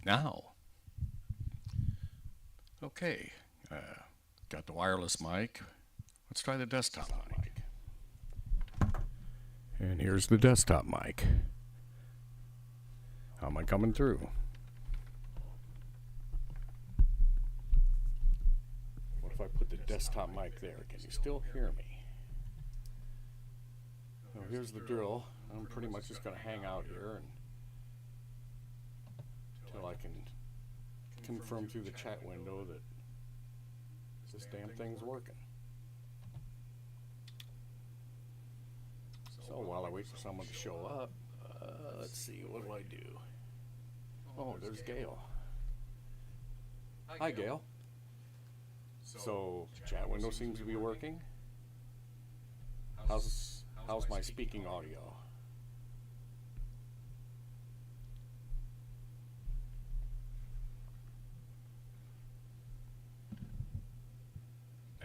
Now, okay, got the wireless mic. Let's try the desktop mic. And here's the desktop mic. How am I coming through? What if I put the desktop mic there? Can you still hear me? So here's the drill. I'm pretty much just going to hang out here until I can confirm through the chat window that this damn thing's working. So while I wait for someone to show up, let's see, what do I do? Oh, there's Gail. Hi, Gail. So, chat window seems to be working. How's my speaking audio?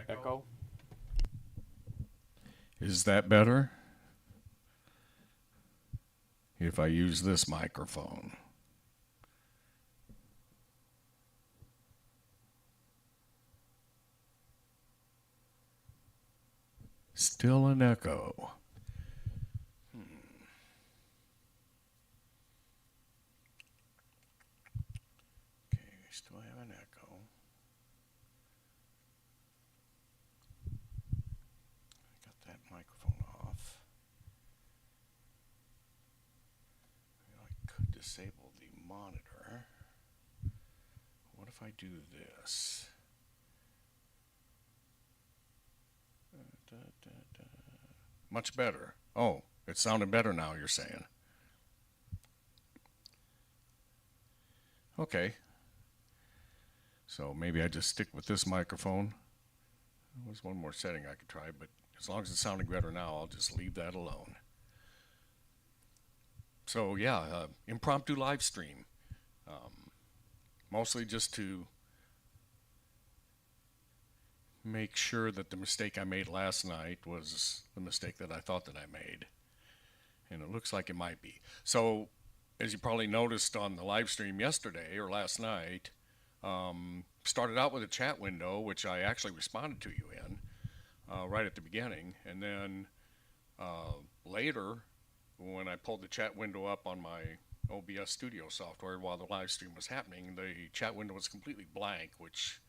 Echo? Is that better? If I use this microphone. Still an echo. Okay, we still have an echo. I got that microphone off. I could disable the monitor. What if I do this? Much better. Oh, it sounded better now, you're saying. Okay. So maybe I just stick with this microphone. There was one more setting I could try, but as long as it's sounding better now, I'll just leave that alone. So yeah, impromptu live stream. Mostly just to make sure that the mistake I made last night was the mistake that I thought that I made. And it looks like it might be. So, as you probably noticed on the live stream yesterday or last night, started out with a chat window, which I actually responded to you in right at the beginning. And then later, when I pulled the chat window up on my OBS Studio software while the live stream was happening, the chat window was completely blank, which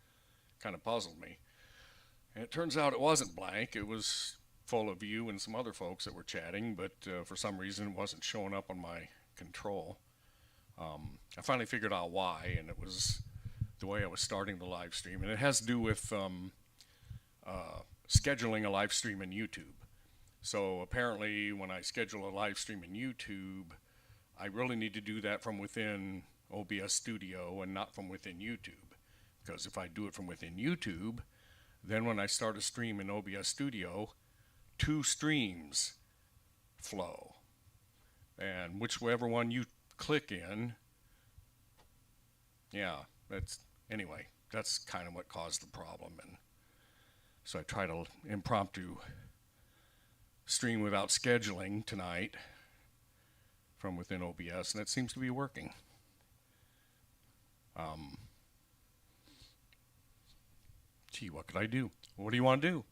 kind of puzzled me. And it turns out it wasn't blank. It was full of you and some other folks that were chatting, but for some reason it wasn't showing up on my control. I finally figured out why, and it was the way I was starting the live stream. And it has to do with scheduling a live stream in YouTube. So apparently when I schedule a live stream in YouTube, I really need to do that from within OBS Studio and not from within YouTube. Because if I do it from within YouTube, then when I start a stream in OBS Studio, 2 streams flow. And whichever one you click in, yeah, anyway, that's kind of what caused the problem. And so I tried to impromptu stream without scheduling tonight from within OBS, and it seems to be working. Gee, what could I do? What do you want to do?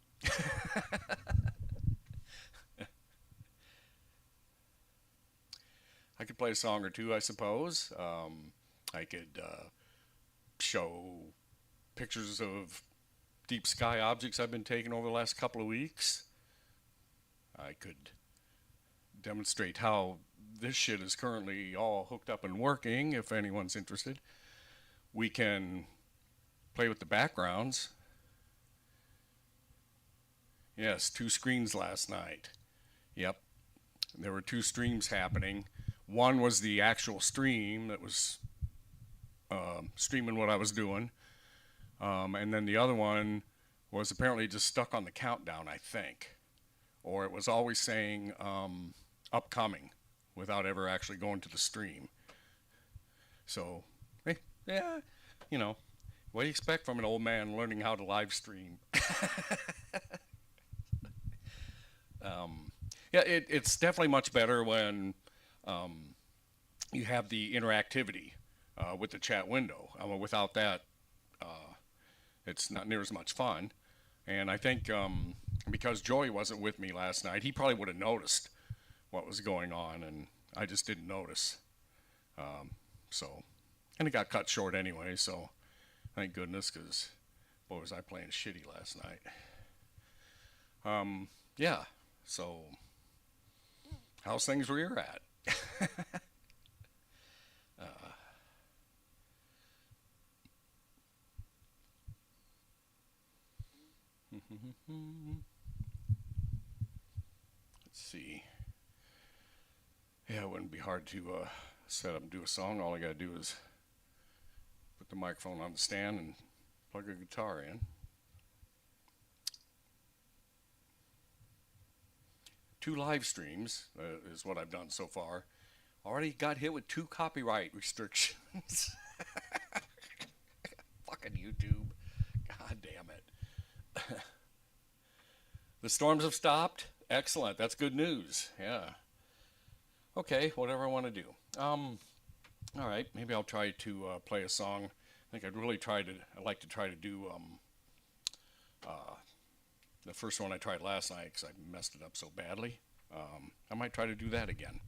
I could play a song or two, I suppose. I could show pictures of deep sky objects I've been taking over the last couple of weeks. I could demonstrate how this shit is currently all hooked up and working, if anyone's interested. We can play with the backgrounds. Yes, 2 screens last night. Yep, there were 2 streams happening. One was the actual stream that was streaming what I was doing. And then the other one was apparently just stuck on the countdown, I think. Or it was always saying upcoming without ever actually going to the stream. So, hey, yeah, you know, what do you expect from an old man learning how to live stream? Yeah, it's definitely much better when you have the interactivity with the chat window. Without that, it's not near as much fun. And I think because Joey wasn't with me last night, he probably would have noticed what was going on, and I just didn't notice. So, and it got cut short anyway, so thank goodness, because boy, was I playing shitty last night. Yeah, so how's things where you're at? Let's see. Yeah, it wouldn't be hard to set up and do a song. All I gotta do is put the microphone on the stand and plug a guitar in. 2 live streams is what I've done so far. Already got hit with 2 copyright restrictions. Fucking YouTube. God damn it. The storms have stopped. Excellent. That's good news. Yeah. Okay, whatever I want to do. All right, maybe I'll try to play a song. I think I'd like to try to do the first one I tried last night because I messed it up so badly. I might try to do that again,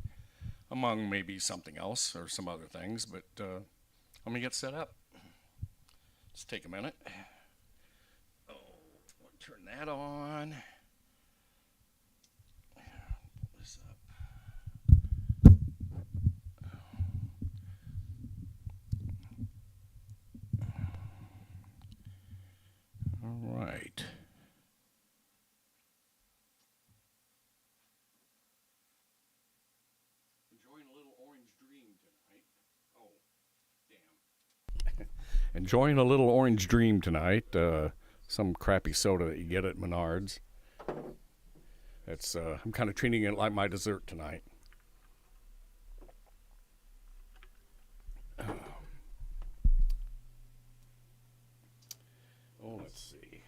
among maybe something else or some other things, but let me get set up. Just take a minute. Oh, turn that on. Pull this up. All right. Enjoying a little orange dream tonight. Oh, damn. Enjoying a little orange dream tonight. Some crappy soda that you get at Menards. It's I'm kind of treating it like my dessert tonight. Oh, let's see.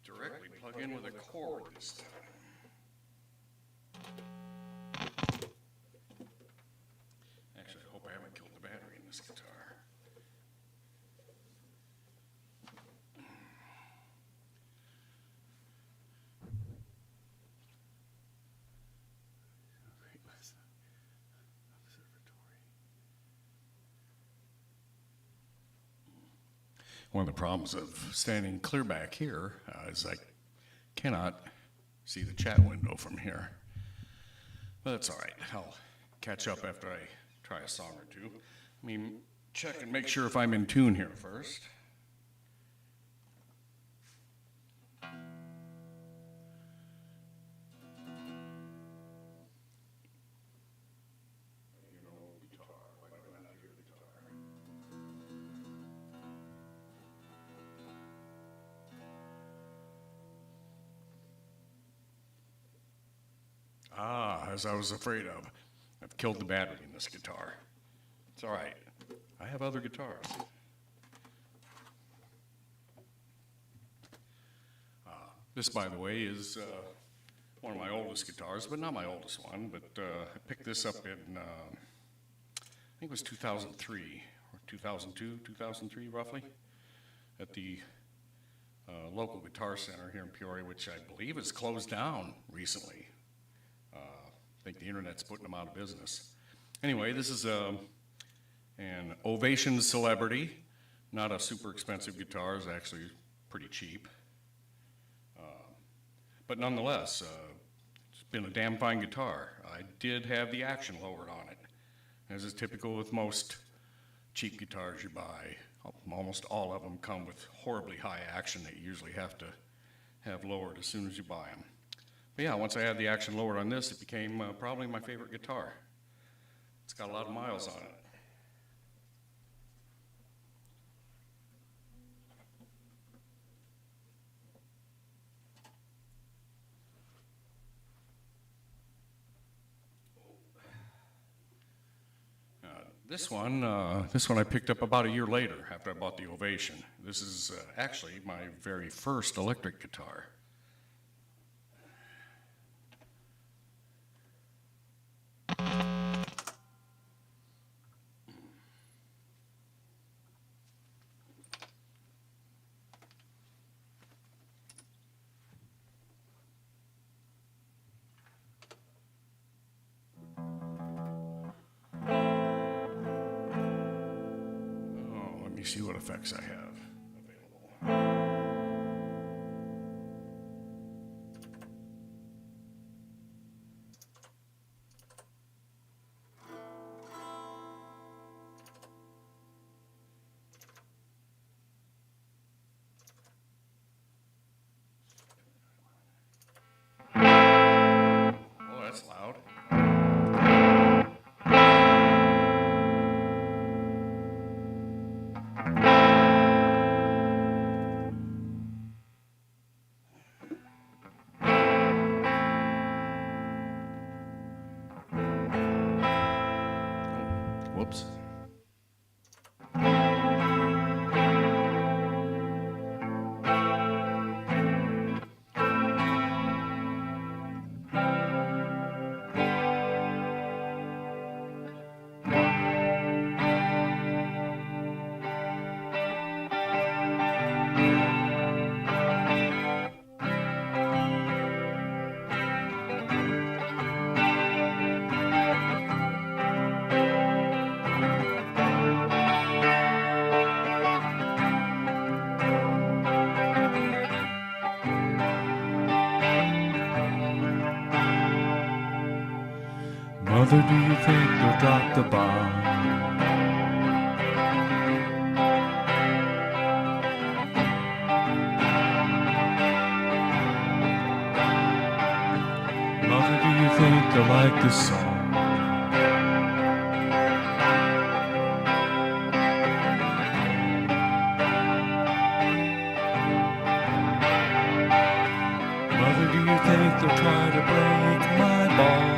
Directly plug in with a cord this time. Actually, I hope I haven't killed the battery in this guitar. One of the problems of standing clear back here is I cannot see the chat window from here. But that's all right. I'll catch up after I try a song or two. I mean, check and make sure if I'm in tune here first. Ah, as I was afraid of. I've killed the battery in this guitar. It's all right. I have other guitars. This, by the way, is one of my oldest guitars, but not my oldest one. But I picked this up in, I think it was 2003, or 2002, 2003, roughly, at the local guitar center here in Peoria, which I believe is closed down recently. I think the internet's putting them out of business. Anyway, this is an Ovation Celebrity, not a super expensive guitar. It's actually pretty cheap. But nonetheless, it's been a damn fine guitar. I did have the action lowered on it. As is typical with most cheap guitars you buy, almost all of them come with horribly high action that you usually have to have lowered as soon as you buy them. But yeah, once I had the action lowered on this, it became probably my favorite guitar. It's got a lot of miles on it. This one I picked up about a year later after I bought the Ovation. This is actually my very first electric guitar. See what effects I have available. Oh, that's loud. Whoops. Mother, do you think they'll drop the bomb? Mother, do you think they'll like this song? Mother, do you think they'll try to break my balls?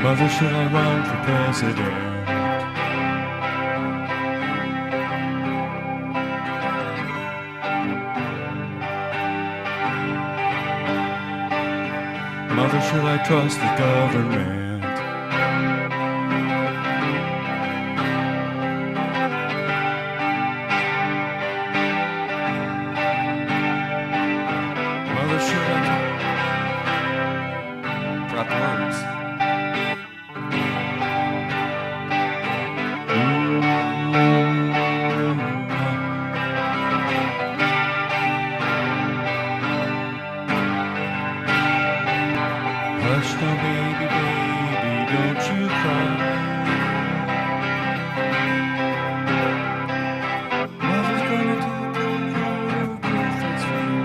Mother, should I run for president? Mother, should I trust the government? Mother, should I drop the words? Hush now, baby, baby, don't you cry. Mother's gonna take care of things for you.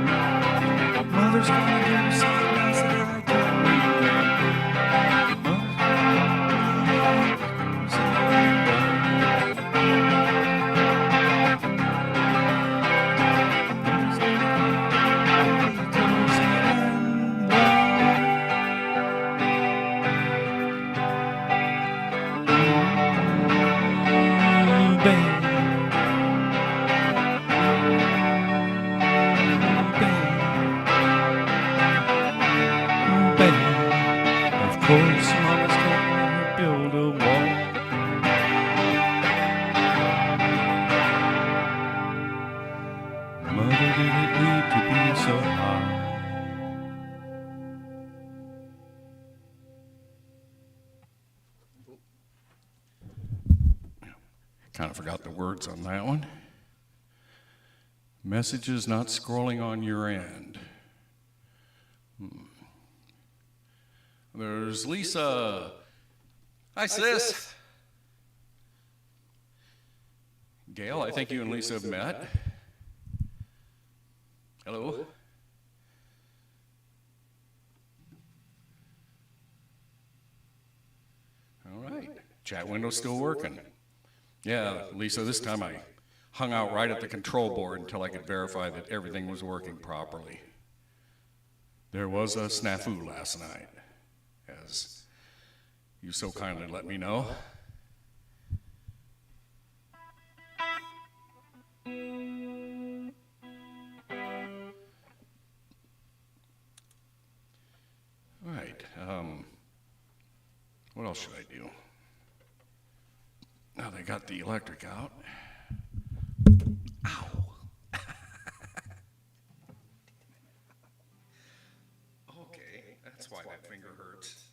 Mother's gonna do something else that I can't do. Mother's gonna do something Of course, Mama's gonna build a wall. Mother, did it need to be so high? Kind of forgot the words on that one. Messages not scrolling on your end. There's Lisa. Hi, sis. Gail, I think you and Lisa have met. Hello. All right. Chat window's still working. Yeah, Lisa, this time I hung out right at the control board until I could verify that everything was working properly. There was a snafu last night, as you so kindly let me know. All right, what else should I do? Now they got the electric out. Ow. Okay, that's why that finger hurts.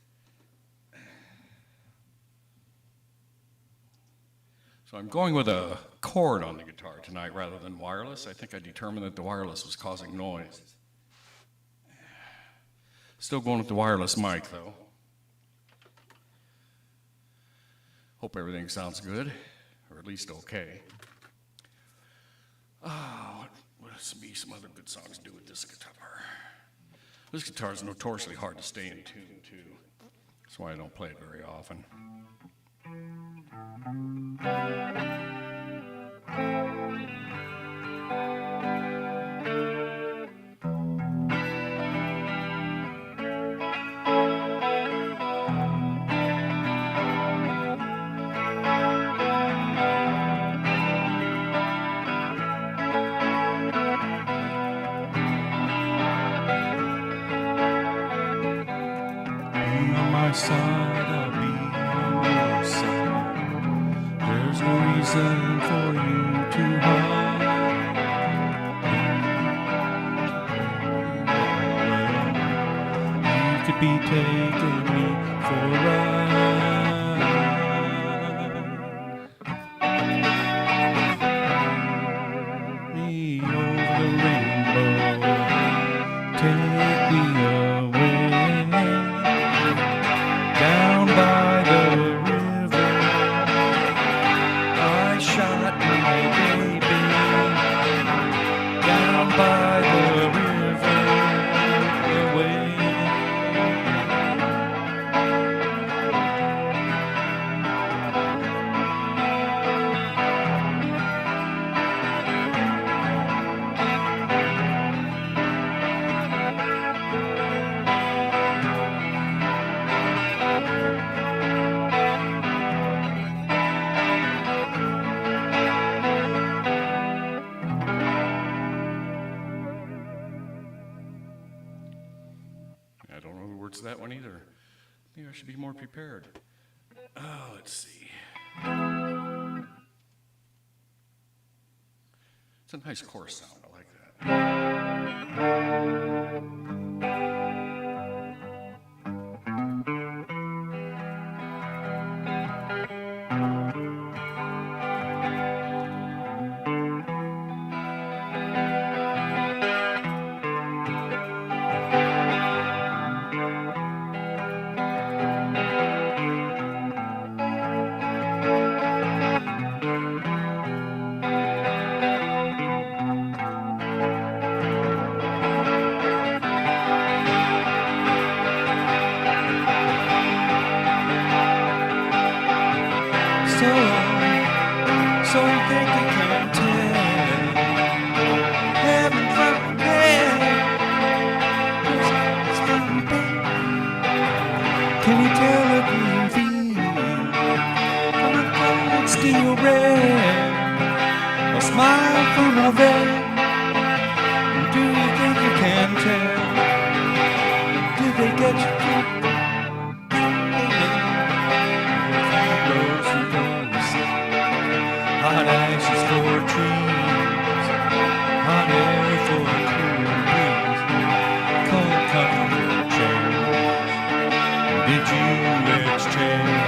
So I'm going with a cord on the guitar tonight rather than wireless. I think I determined that the wireless was causing noise. Still going with the wireless mic though. Hope everything sounds good, or at least okay. What's be some other good songs to do with this guitar? This guitar is notoriously hard to stay in tune to. That's why I don't play it very often. Side, I'll be on your side. There's no reason for you to hide. You could be taking me for a ride. Me over the rainbow, take me away. Down by the river, I shot my baby. Down by the river, away. I don't know the words to that one either. Maybe I should be more prepared. Let's see. It's a nice chorus sound. I like that. So you think you can tell? Heaven from hell. It's from bed. Can you tell a green field from a cold steel red? A smile from a vet. Do you think you can tell? Did they get you through? Hot ashes for trees, hot air for a cool breeze, cold comfortable chairs. Did you exchange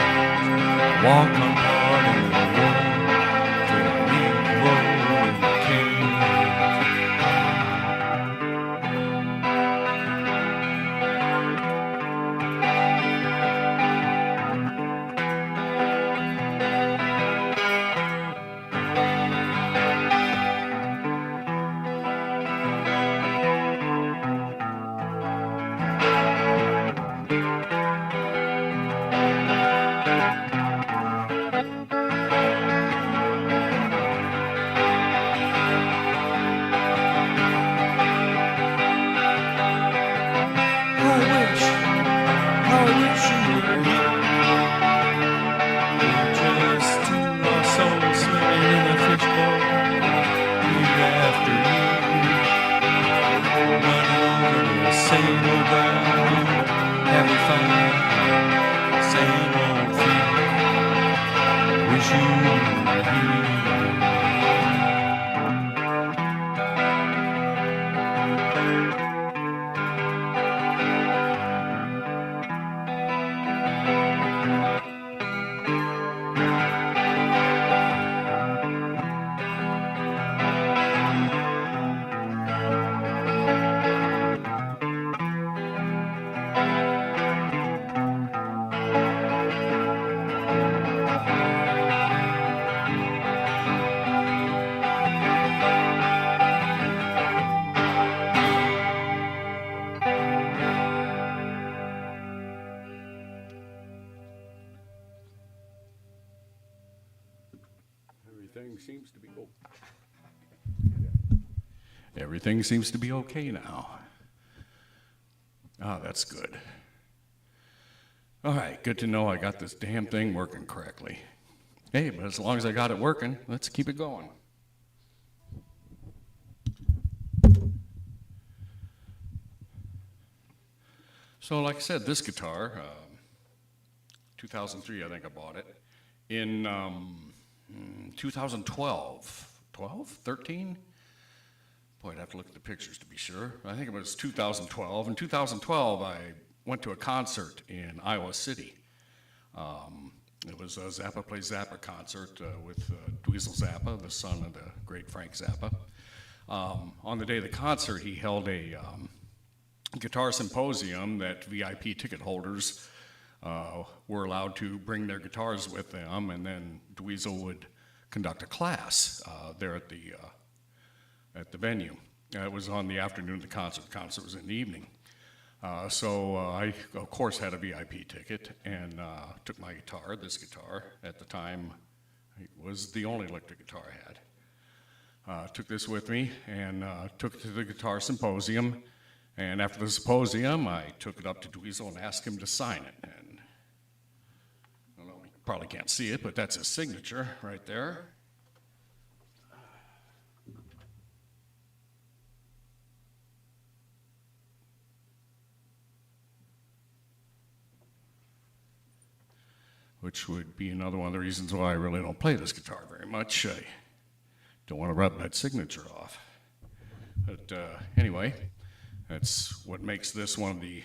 walk on part of the world for a Negro in the cage? same old ground. Have we found the same old feeling? Wish you were here. Everything seems to be okay now. Ah, that's good. All right, good to know I got this damn thing working correctly. Hey, but as long as I got it working, let's keep it going. So like I said, this guitar, 2003 I think I bought it. In 2012, 13? Boy, I'd have to look at the pictures to be sure. I think it was 2012. In 2012, I went to a concert in Iowa City. It was a Zappa Plays Zappa concert with Dweezil Zappa, the son of the great Frank Zappa. On the day of the concert, he held a guitar symposium that VIP ticket holders were allowed to bring their guitars with them, and then Dweezil would conduct a class there at the venue. It was on the afternoon of the concert. The concert was in the evening. So I, of course, had a VIP ticket and took my guitar, this guitar. At the time, it was the only electric guitar I had. Took this with me and took it to the guitar symposium. And after the symposium, I took it up to Dweezil and asked him to sign it. And I don't know, you probably can't see it, but that's his signature right there. Which would be another one of the reasons why I really don't play this guitar very much. I don't want to rub that signature off. But anyway, that's what makes this one of the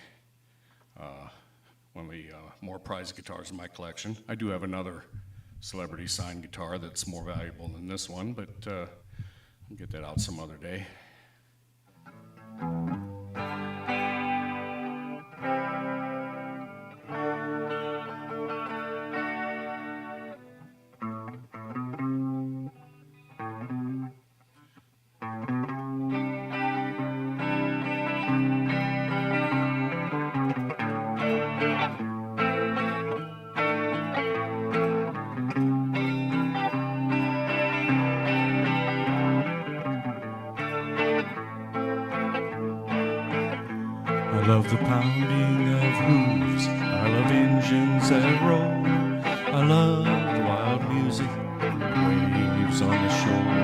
more prized guitars in my collection. I do have another celebrity signed guitar that's more valuable than this one, but I'll get that out some other day. I love the pounding of hooves, I love engines that roll, I love the wild music, waves on the shore,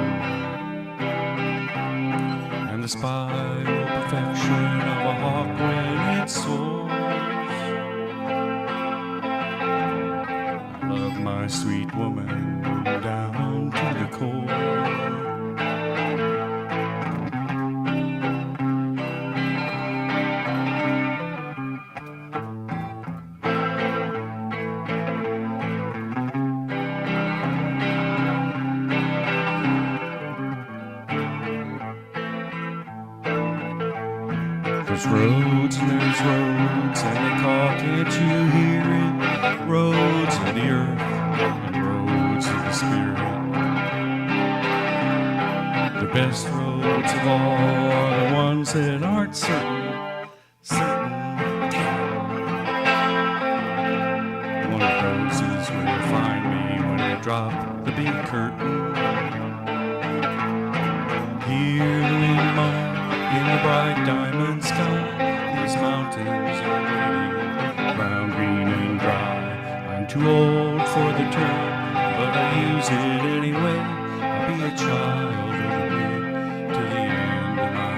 and the spiral perfection of a hawk when it soars. I love my sweet woman down to the core. There's roads and there's roads, and they call, can't you hear it? Roads of the earth and roads of the spirit. The best roads of all are the ones that aren't certain. One of those is where you find me when you drop the big curtain. Here in my in the bright diamond sky, these mountains are waiting, brown, green, and dry. I'm too old for the term, but I use it anyway. I'll be a child of the wind till the end of my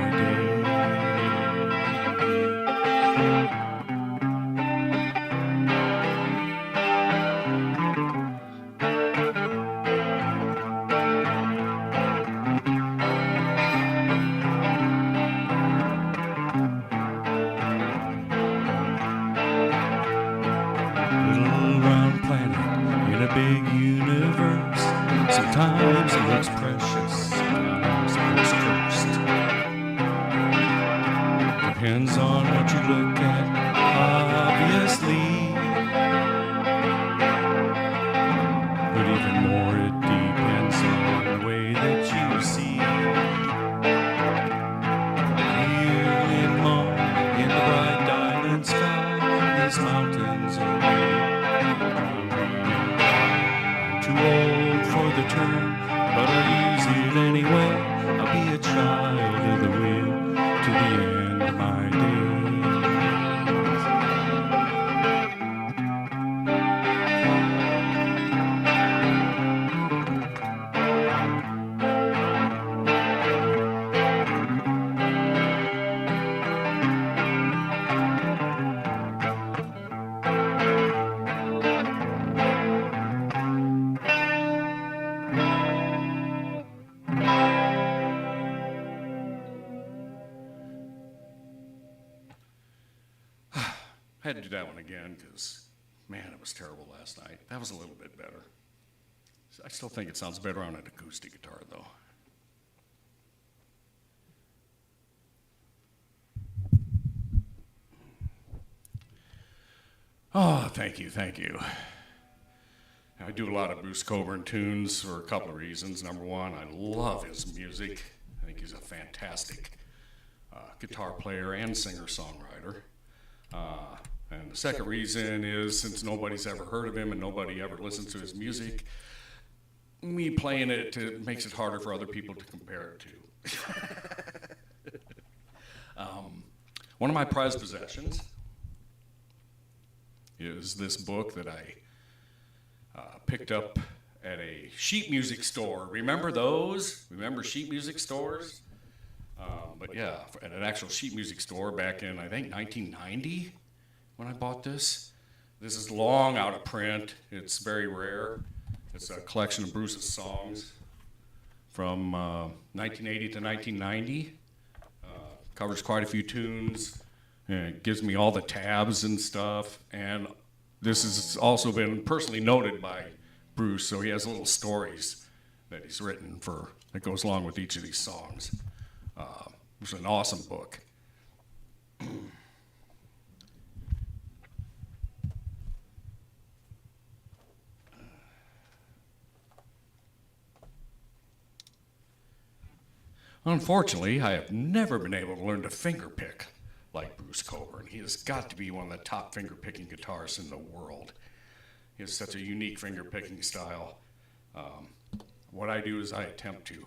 Sometimes it looks precious, sometimes it looks cursed. Depends on what you look at, obviously. But even more, it depends on the way that you see. Here in Mont, in the bright diamond sky, these mountains are I'm too old for the term, but I'll use it anyway. I'll be a child of the wind to the end of my days. I had to do that one again because, man, it was terrible last night. That was a little bit better. I still think it sounds better on an acoustic guitar, though. Oh, thank you, thank you. I do a lot of Bruce Coburn tunes for a couple of reasons. Number one, I love his music. I think he's a fantastic guitar player and singer-songwriter. And the second reason is since nobody's ever heard of him and nobody ever listens to his music, me playing it makes it harder for other people to compare it to. One of my prized possessions is this book that I picked up at a sheet music store. Remember those? Remember sheet music stores? But yeah, at an actual sheet music store back in, I think, 1990 when I bought this. This is long out of print. It's very rare. It's a collection of Bruce's songs from 1980 to 1990. Covers quite a few tunes. And it gives me all the tabs and stuff. And this has also been personally noted by Bruce, so he has little stories that he's written that goes along with each of these songs. It's an awesome book. Unfortunately, I have never been able to learn to fingerpick like Bruce Coburn. He has got to be one of the top fingerpicking guitarists in the world. He has such a unique fingerpicking style. What I do is I attempt to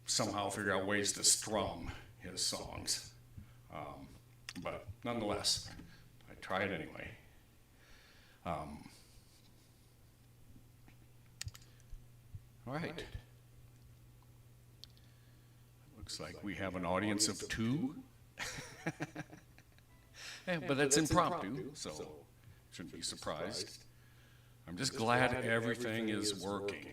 somehow figure out ways to strum his songs. But nonetheless, I try it anyway. All right. Looks like we have an audience of two. Yeah, but that's impromptu, so shouldn't be surprised. I'm just glad everything is working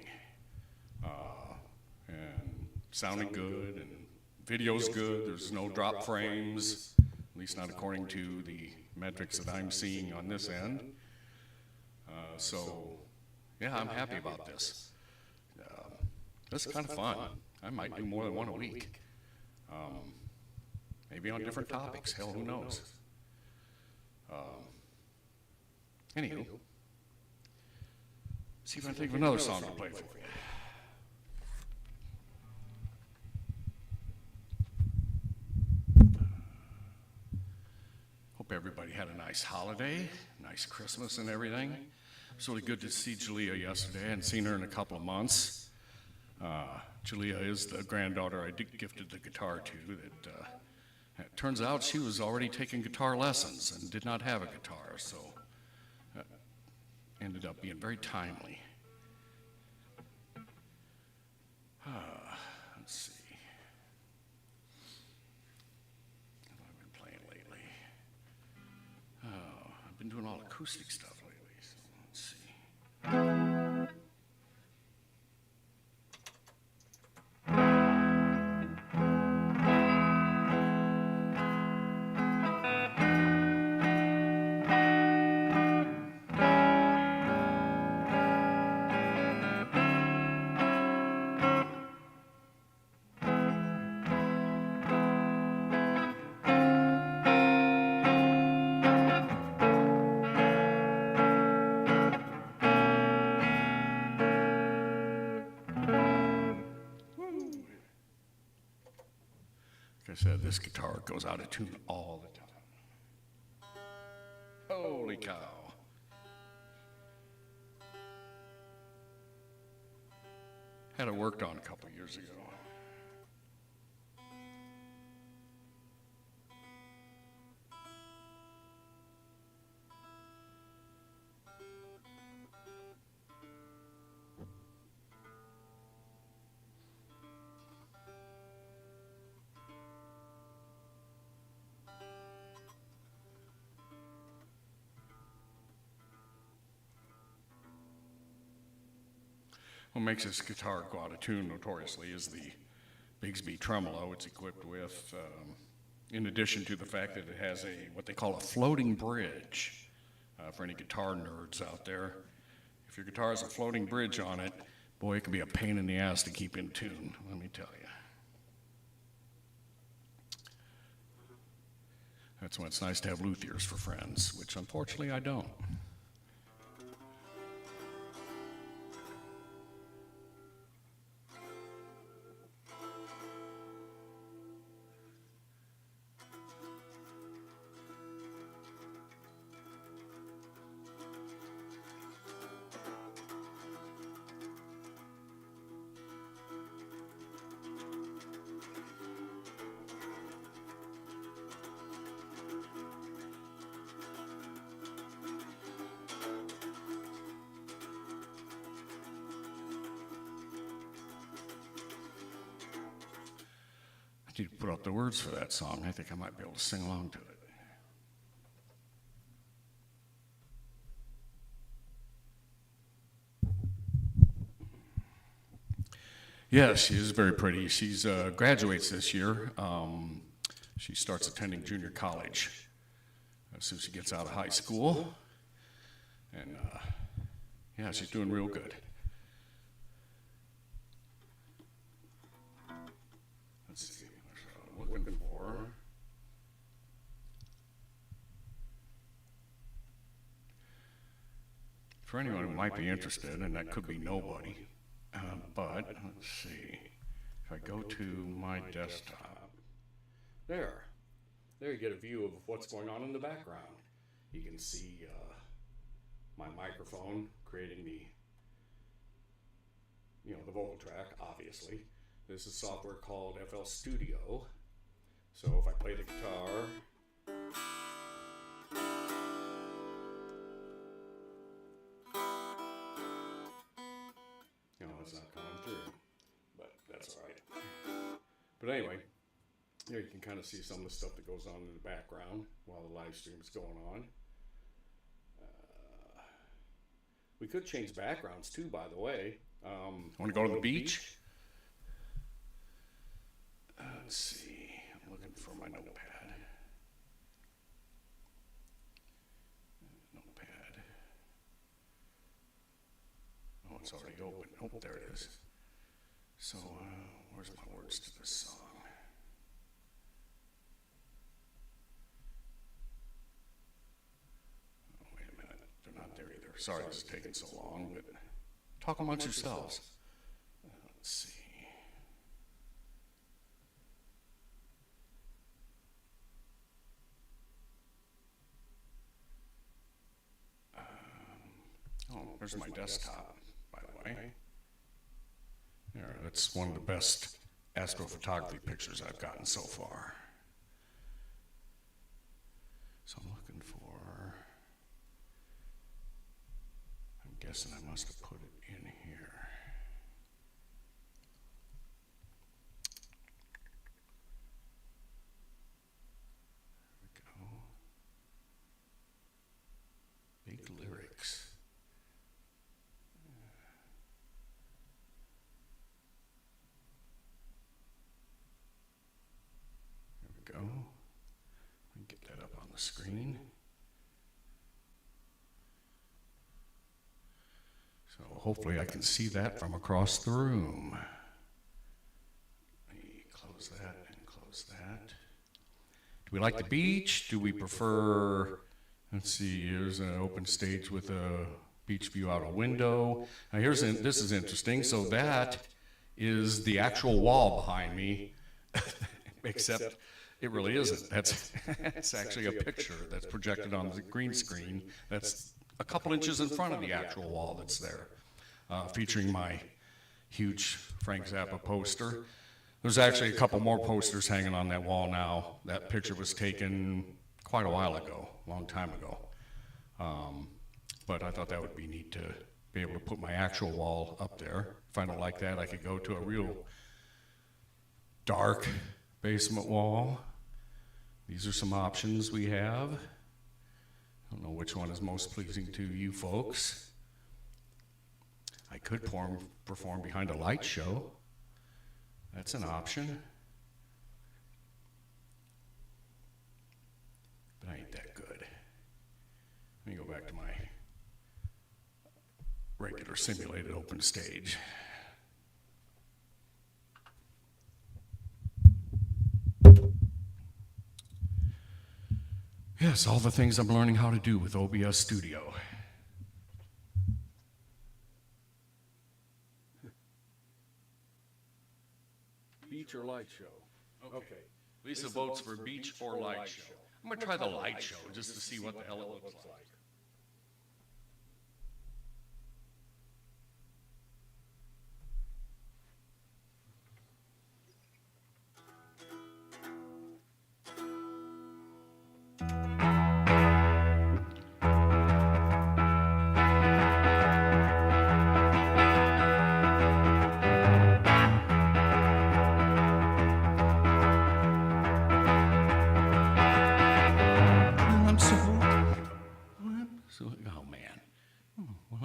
and sounding good and video's good. There's no drop frames, at least not according to the metrics that I'm seeing on this end. So yeah, I'm happy about this. This is kind of fun. I might do more than one a week. Maybe on different topics. Hell, who knows? Anywho, see if I can think of another song to play for you. Hope everybody had a nice holiday, nice Christmas and everything. It was really good to see Julia yesterday. I hadn't seen her in a couple of months. Julia is the granddaughter I gifted the guitar to. It turns out she was already taking guitar lessons and did not have a guitar, so ended up being very timely. Let's see. What have I been playing lately? I've been doing all acoustic stuff lately, so let's see. I said, this guitar goes out of tune all the time. Holy cow. Had it worked on a couple years ago. What makes this guitar go out of tune notoriously is the Bigsby tremolo it's equipped with, in addition to the fact that it has what they call a floating bridge. For any guitar nerds out there, if your guitar has a floating bridge on it, boy, it can be a pain in the ass to keep in tune, let me tell you. That's when it's nice to have luthiers for friends, which unfortunately I don't. I need to put up the words for that song. I think I might be able to sing along to it. Yes, she is very pretty. She's graduates this year. She starts attending junior college as soon as she gets out of high school. And yeah, she's doing real good. Let's see what I'm looking for. For anyone who might be interested, and that could be nobody, but let's see. If I go to my desktop, there you get a view of what's going on in the background. You can see my microphone creating the vocal track, obviously. This is software called FL Studio. So if I play the guitar, it's not coming through, but that's all right. But anyway, here you can kind of see some of the stuff that goes on in the background while the live stream is going on. We could change backgrounds too, by the way. Want to go to the beach? Let's see. I'm looking for my notepad. Oh, it's already open. Oh, there it is. So, where's my words to this song? Oh, wait a minute. They're not there either. Sorry this is taking so long, but talk amongst yourselves. Let's see. There's my desktop, by the way. There, that's one of the best astrophotography pictures I've gotten so far. So I'm looking for, I'm guessing I must have put it in here. There we go. Big lyrics. Go. Let me get that up on the screen. So hopefully I can see that from across the room. Let me close that and close that. Do we like the beach? Do we prefer, let's see, here's an open stage with a beach view out a window. Now this is interesting. So that is the actual wall behind me. except it really isn't. That's it's actually a picture that's projected on the green screen that's a couple inches in front of the actual wall that's there, featuring my huge Frank Zappa poster. There's actually a couple more posters hanging on that wall now. That picture was taken quite a while ago, a long time ago. But I thought that would be neat to be able to put my actual wall up there. If I don't like that, I could go to a real dark basement wall. These are some options we have. I don't know which one is most pleasing to you folks. I could perform behind a light show. That's an option. But I ain't that good. Let me go back to my regular simulated open stage. Yes, all the things I'm learning how to do with OBS Studio. Beach or light show? Okay. Lisa votes for beach or light show. I'm going to try the light show just to see what the hell it looks like.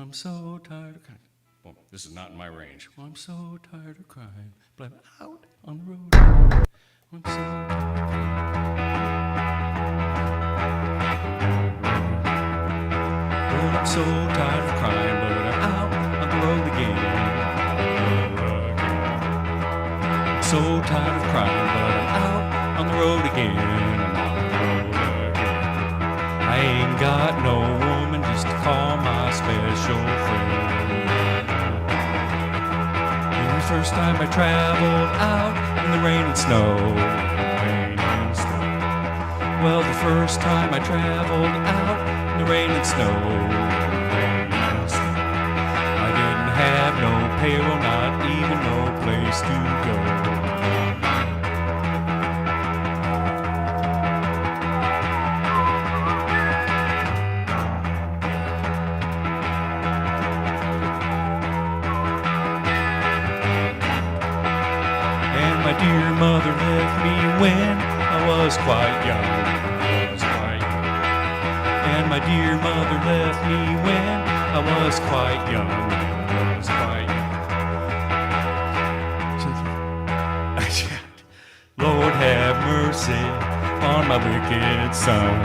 I'm so tired of crying. Well, this is not in my range. Well, I'm so tired of crying, but I'm out on the road. I'm so tired of crying. Well, I'm so tired of crying, but I'm out on the road again. I'm so tired of crying, but I'm out on the road again. I ain't got no woman just to call my special friend. And the first time I traveled out in the rain and snow, well, the first time I traveled out in the rain and snow, I didn't have no payroll, not even no place to go. My dear mother left me when I was quite young. And my dear mother left me when I was quite young. Lord have mercy on my wicked son.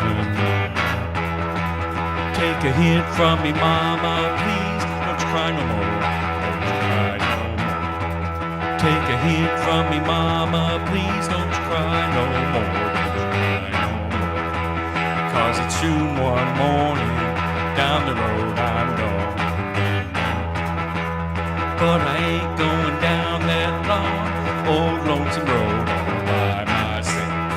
Take a hint from me, mama, please, don't you cry no more. Take a hint from me, mama, please don't you cry no more, don't you cry no more. 'Cause it's soon one morning, down the road I'm gone. But I ain't going down that long, old lonesome road all by myself.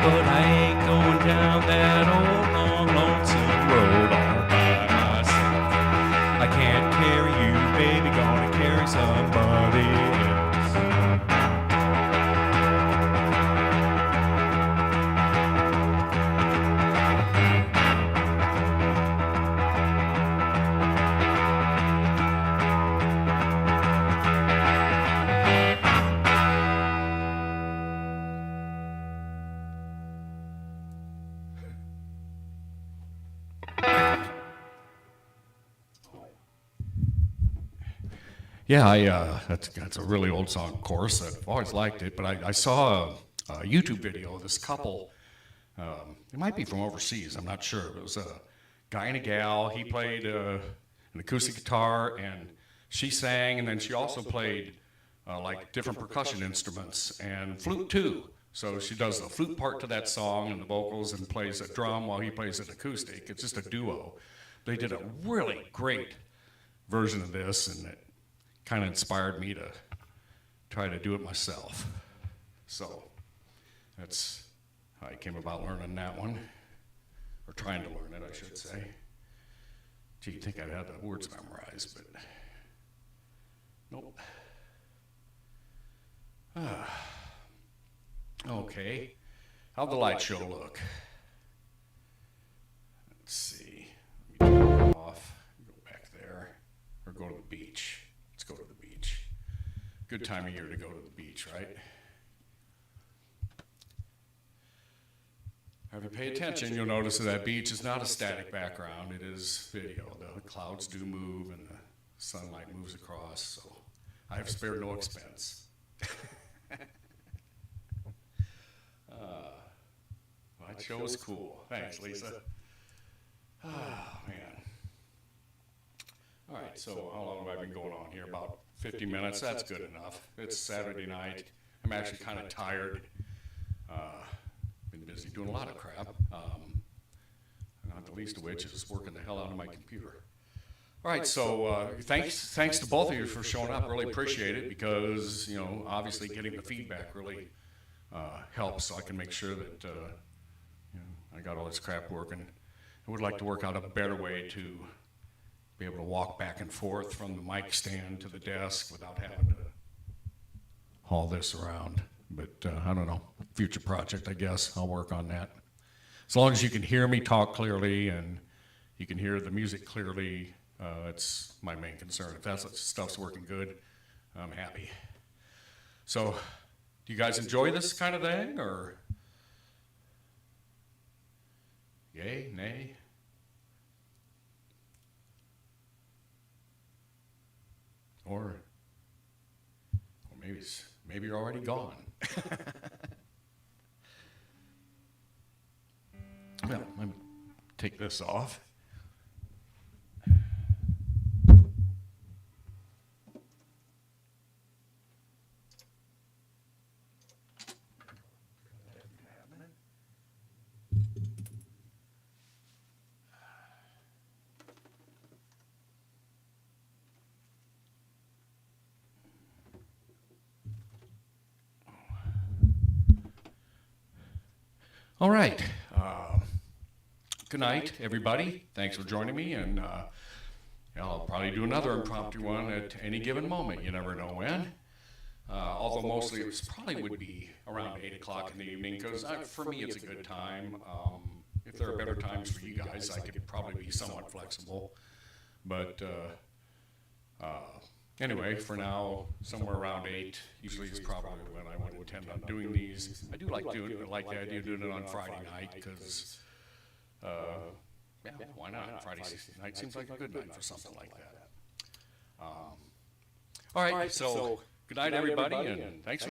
But I ain't going down that old long lonesome road all by myself. I can't carry you, baby, gonna carry somebody else. Yeah, that's a really old song, of course. I've always liked it, but I saw a YouTube video of this couple. It might be from overseas, I'm not sure. It was a guy and a gal. He played an acoustic guitar, and she sang, and then she also played like different percussion instruments and flute too. So she does the flute part to that song and the vocals, and plays a drum while he plays an acoustic. It's just a duo. They did a really great version of this, and it kind of inspired me to try to do it myself. So That's how I came about learning that one, or trying to learn it, I should say. Gee, you'd think I'd have the words memorized, but nope. Okay, how'd the light show look? Let's see. Let me turn it off. Go back there, or go to the beach. Let's go to the beach. Good time of year to go to the beach, right? If you pay attention, you'll notice that that beach is not a static background. It is video. The clouds do move and the sunlight moves across, so I have spared no expense. That show was cool. Thanks, Lisa. Oh, man. All right, so how long have I been going on here? About 50 minutes. That's good enough. It's Saturday night. I'm actually kind of tired. Been busy doing a lot of crap. Not the least of which is working the hell out of my computer. All right, so thanks to both of you for showing up. Really appreciate it because, you know, obviously getting the feedback really helps, so I can make sure that you know, I got all this crap working. I would like to work out a better way to be able to walk back and forth from the mic stand to the desk without having to haul this around. But I don't know, future project, I guess. I'll work on that. As long as you can hear me talk clearly and you can hear the music clearly, it's my main concern. If that stuff's working good, I'm happy. So, do you guys enjoy this kind of thing, or yay, nay? Or maybe you're already gone. Well, let me take this off. All right. Good night, everybody. Thanks for joining me, and I'll probably do another impromptu one at any given moment. You never know when. Although mostly it probably would be around 8 o'clock in the evening, because for me it's a good time. If there are better times for you guys, I could probably be somewhat flexible. But anyway, for now, somewhere around 8 usually is probably when I would intend on doing these. I do like the idea of doing it on Friday night, because yeah, why not? Friday night seems like a good night for something like that. All right, so good night, everybody, and thanks for